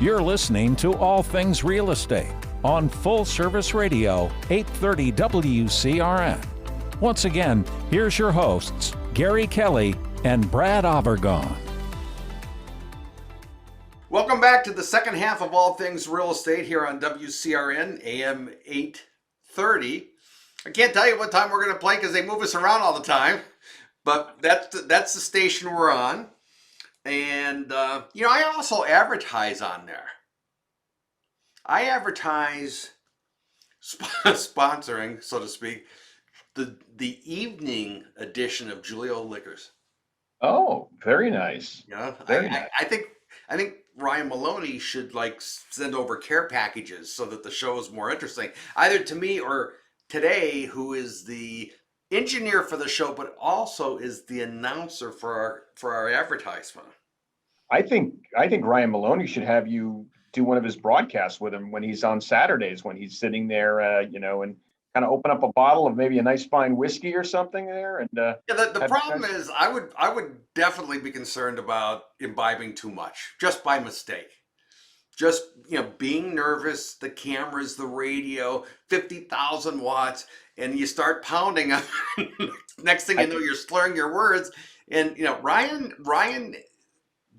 You're listening to All Things Real Estate on Full Service Radio, 830 WCRN. Once again, here's your hosts, Gary Kelley and Brad Avergon. Welcome back to the second half of All Things Real Estate here on WCRN, AM 830. I can't tell you what time we're going to play because they move us around all the time, but that's the station we're on. And, I also advertise on there. I advertise sponsoring, so to speak, the evening edition of Julio Liquors. Oh, very nice. Yeah, Very nice. I think Ryan Maloney should send over care packages so that the show is more interesting, either to me or today, who is the engineer for the show, but also is the announcer for our advertisement. I think Ryan Maloney should have you do one of his broadcasts with him when he's on Saturdays, when he's sitting there, and kind of open up a bottle of maybe a nice fine whiskey or something there. And the problem is, I would definitely be concerned about imbibing too much just by mistake. Just being nervous, the cameras, the radio, 50,000 watts, and you start pounding. Next thing you know, you're slurring your words. And Ryan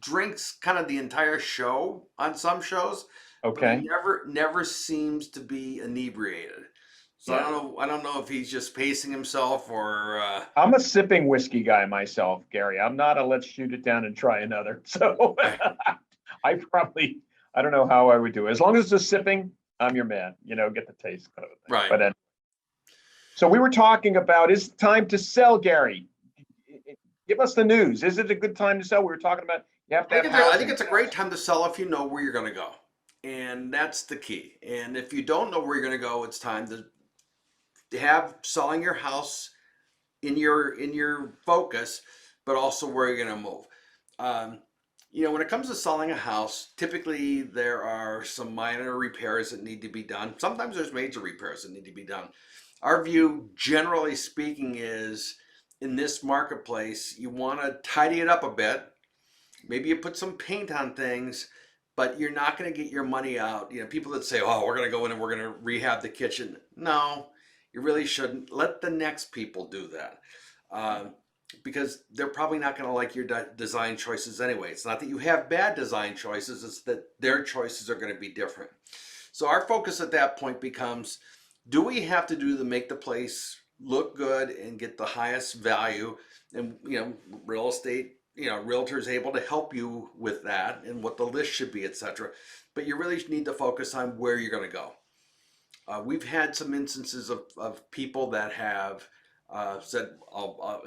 drinks kind of the entire show on some shows. Okay. But he never seems to be inebriated. So yeah. I don't know if he's just pacing himself or. I'm a sipping whiskey guy myself, Gary. I'm not a let's shoot it down and try another. So I don't know how I would do it. As long as it's sipping, I'm your man. Get the taste kind of thing. Right. But anyway. So we were talking about, is it time to sell, Gary? Give us the news. Is it a good time to sell? We were talking about you have to have I think it's a great time to sell if you know where you're going to go. And that's the key. And if you don't know where you're going to go, it's time to have selling your house in your focus, but also where you're going to move. When it comes to selling a house, typically there are some minor repairs that need to be done. Sometimes there's major repairs that need to be done. Our view, generally speaking, is in this marketplace, you want to tidy it up a bit. Maybe you put some paint on things, but you're not going to get your money out. People that say, oh, we're going to go in and we're going to rehab the kitchen. No, you really shouldn't. Let the next people do that. Because they're probably not going to like your design choices anyway. It's not that you have bad design choices, it's that their choices are going to be different. So our focus at that point becomes, do we have to do to make the place look good and get the highest value? And, real estate, realtors able to help you with that and what the list should be, etc. But you really need to focus on where you're going to go. We've had some instances of people that have said,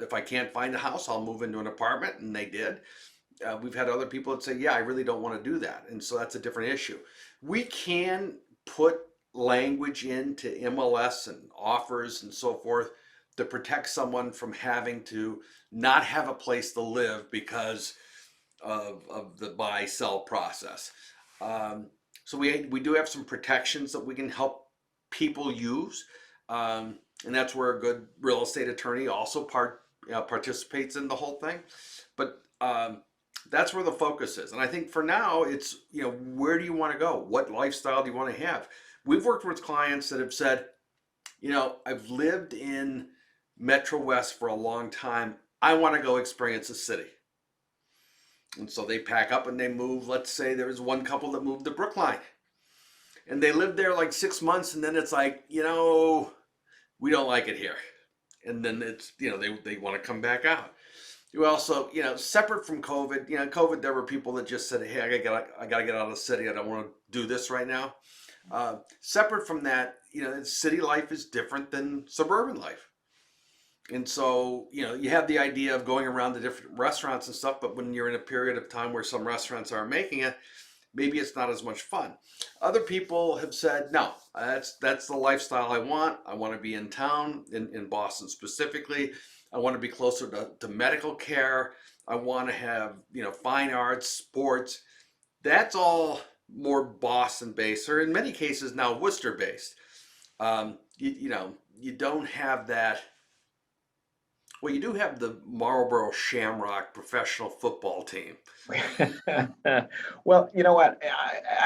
if I can't find a house, I'll move into an apartment, and they did. We've had other people that say, yeah, I really don't want to do that. And so that's a different issue. We can put language into MLS and offers and so forth to protect someone from having to not have a place to live because of the buy-sell process. So we do have some protections that we can help people use. And that's where a good real estate attorney also participates in the whole thing. But that's where the focus is. And I think for now, it's, where do you want to go? What lifestyle do you want to have? We've worked with clients that have said, I've lived in Metro West for a long time. I want to go experience the city. And so they pack up and they move. Let's say there was one couple that moved to Brookline. And they lived there like 6 months, and then it's like, we don't like it here. And then it's, they want to come back out. You also, separate from COVID, COVID, there were people that just said, hey, I got to get out of the city. I don't want to do this right now. Separate from that, city life is different than suburban life. And so, you have the idea of going around the different restaurants and stuff, but when you're in a period of time where some restaurants aren't making it, maybe it's not as much fun. Other people have said, no, that's the lifestyle I want. I want to be in town, in Boston specifically. I want to be closer to medical care. I want to have, fine arts, sports. That's all more Boston-based, or in many cases now Worcester-based. You don't have that Well, you do have the Marlboro Shamrock professional football team. Well, you know what?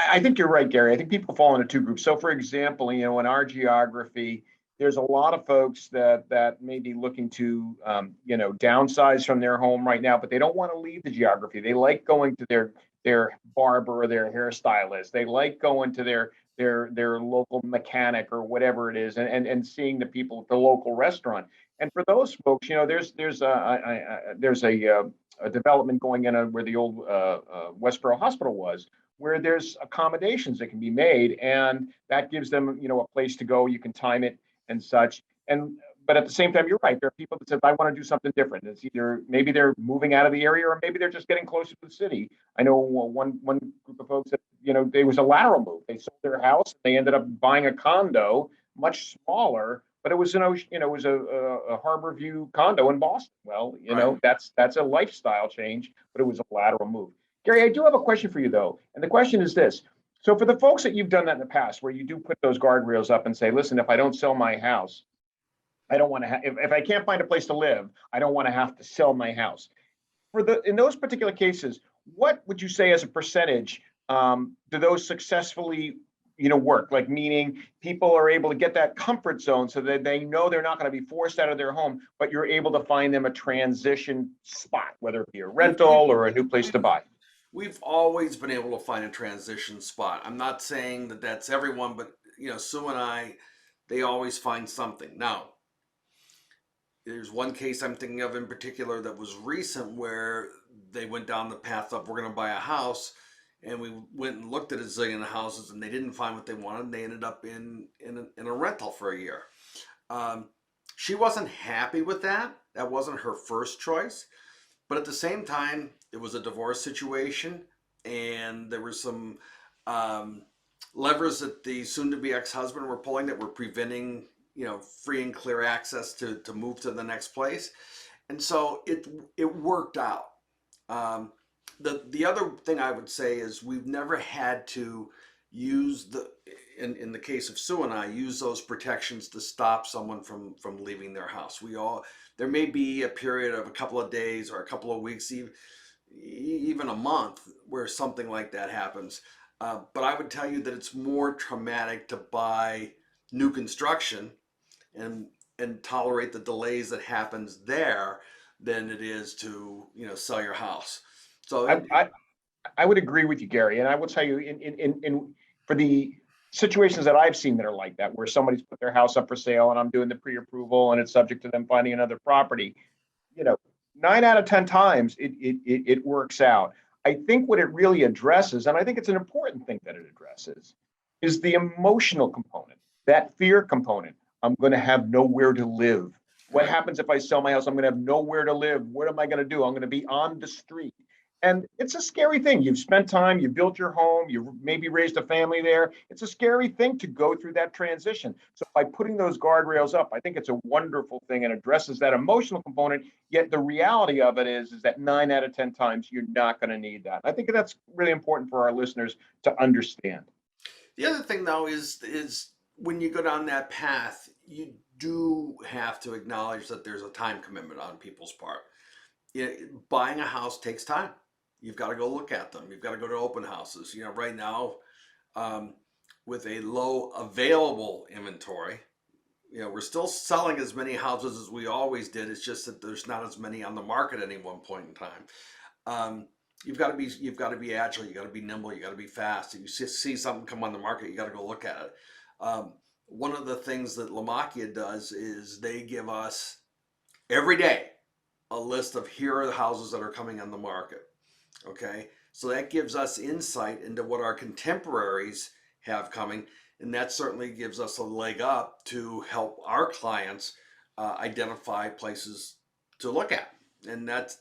I think you're right, Gary. I think people fall into two groups. So, for example, in our geography, there's a lot of folks that may be looking to, downsize from their home right now, but they don't want to leave the geography. They like going to their barber or their hairstylist. They like going to their local mechanic or whatever it is, and seeing the people at the local restaurant. And for those folks, there's a development going in where the old Westboro Hospital was, where there's accommodations that can be made, and that gives them, a place to go. You can time it and such. And but at the same time, you're right. There are people that said, I want to do something different. It's either maybe they're moving out of the area, or maybe they're just getting closer to the city. I know one group of folks that, there was a lateral move. They sold their house. They ended up buying a condo, much smaller, but it was it was a Harbor View condo in Boston. Well, Right. that's a lifestyle change, but it was a lateral move. Gary, I do have a question for you though, and the question is this: so for the folks that you've done that in the past, where you do put those guardrails up and say, listen, if I don't sell my house, I don't want to have. If I can't find a place to live, I don't want to have to sell my house. In those particular cases, what would you say as a percentage do those successfully work? Like, meaning people are able to get that comfort zone so that they know they're not going to be forced out of their home, but you're able to find them a transition spot, whether it be a We've, rental we've, or a new place to we've, buy. we've always been able to find a transition spot. I'm not saying that that's everyone, but Sue and I, they always find something. Now, there's one case I'm thinking of in particular that was recent where they went down the path of we're going to buy a house, and we went and looked at a zillion houses and they didn't find what they wanted. And they ended up in a rental for a year. Um, she wasn't happy with that. That wasn't her first choice. But at the same time, it was a divorce situation, and there were some um, levers that the soon-to-be ex-husband were pulling that were preventing, free and clear access to move to the next place, and so it worked out. Um, the other thing I would say is we've never had to use in the case of Sue and I, use those protections to stop someone from leaving their house. There may be a period of a couple of days or a couple of weeks, even a month, where something like that happens. But I would tell you that it's more traumatic to buy new construction and tolerate the delays that happens there than it is to sell your house. So I, I I would agree with you, Gary, and I will tell you in for the situations that I've seen that are like that, where somebody's put their house up for sale and I'm doing the pre-approval and it's subject to them finding another property, you know, 9 out of 10 times it works out. I think what it really addresses, and I think it's an important thing that it addresses, is the emotional component, that fear component. I'm going to have nowhere to live. What right. happens if I sell my house? I'm going to have nowhere to live. What am I going to do? I'm going to be on the street. And it's a scary thing. You've spent time, you built your home, you maybe raised a family there. It's a scary thing to go through that transition. So by putting those guardrails up, I think it's a wonderful thing and addresses that emotional component. Yet the reality of it is that 9 out of 10 times you're not going to need that. I think that's really important for our listeners to understand. The other thing though is when you go down that path, you do have to acknowledge that there's a time commitment on people's part. Buying a house takes time. You've got to go look at them. You've got to go to open houses. Right now, um, with a low available inventory, we're still selling as many houses as we always did. It's just that there's not as many on the market at any one point in time. Um, you've got to be agile. You got to be nimble. You got to be fast. If you see something come on the market, you got to go look at it. One of the things that Lamakia does is they give us every day a list of here are the houses that are coming on the market. Okay, so that gives us insight into what our contemporaries have coming, and that certainly gives us a leg up to help our clients identify places to look at, and that's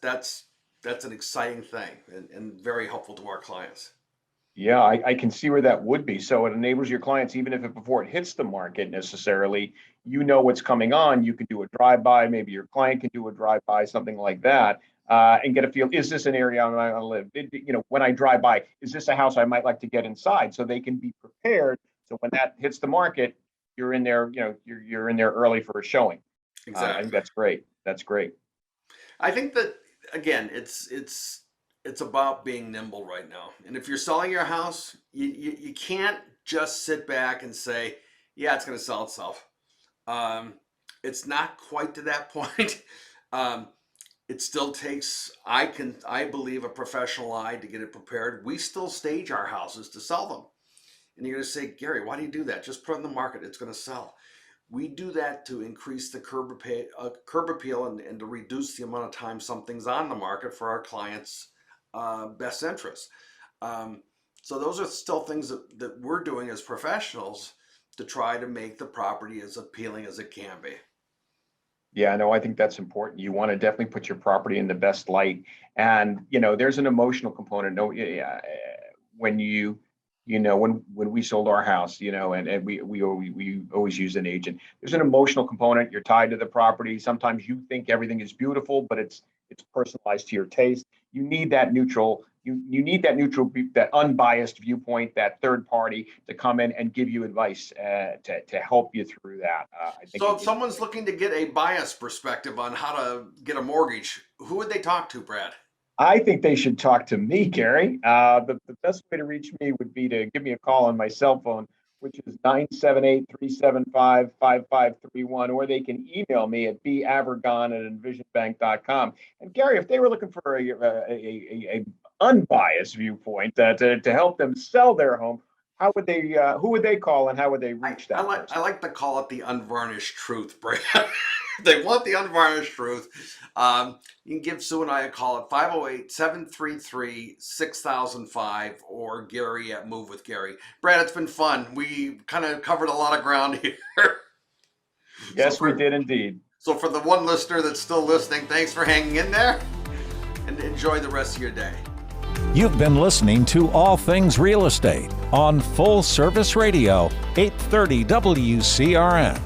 an exciting thing and very helpful to our clients. Yeah, I can see where that would be. So it enables your clients, even if before it hits the market necessarily, what's coming on. You can do a drive-by. Maybe your client can do a drive-by, something like that, and get a feel. Is this an area I want to live? When I drive by, is this a house I might like to get inside? So they can be prepared. So when that hits the market, you're in there. You're in there early for a showing. I think Exactly. that's great. That's great. I think that again, it's about being nimble right now. And if you're selling your house, you can't just sit back and say, yeah, it's going to sell itself. It's not quite to that point. It still takes, I believe, a professional eye to get it prepared. We still stage our houses to sell them. And you're going to say, Gary, why do you do that? Just put it on the market. It's going to sell. We do that to increase the curb appeal and to reduce the amount of time something's on the market for our clients' best interest. So those are still things that we're doing as professionals to try to make the property as appealing as it can be. Yeah, no, I think that's important. You want to definitely put your property in the best light. And, there's an emotional component. No, yeah, when when we sold our house, and we always use an agent. There's an emotional component. You're tied to the property. Sometimes you think everything is beautiful, but it's personalized to your taste. You need that neutral. You need that neutral, that unbiased viewpoint, that third party to come in and give you advice to help you through that. I think so if someone's looking to get a biased perspective on how to get a mortgage, who would they talk to, Brad? I think they should talk to me, Gary. The best way to reach me would be to give me a call on my cell phone, which is 978-375-5531, or they can email me at bavergon@envisionbank.com. And Gary, if they were looking for a unbiased viewpoint to help them sell their home, how would they? Who would they call, and how would they reach that? I like to call it the unvarnished truth, Brad. They want the unvarnished truth. You can give Sue and I a call at 508-733-6005 or Gary at Move with Gary. Brad, it's been fun. We kind of covered a lot of ground here. Yes, we did indeed. So for the one listener that's still listening, thanks for hanging in there and enjoy the rest of your day. You've been listening to All Things Real Estate on Full Service Radio, 830 WCRN.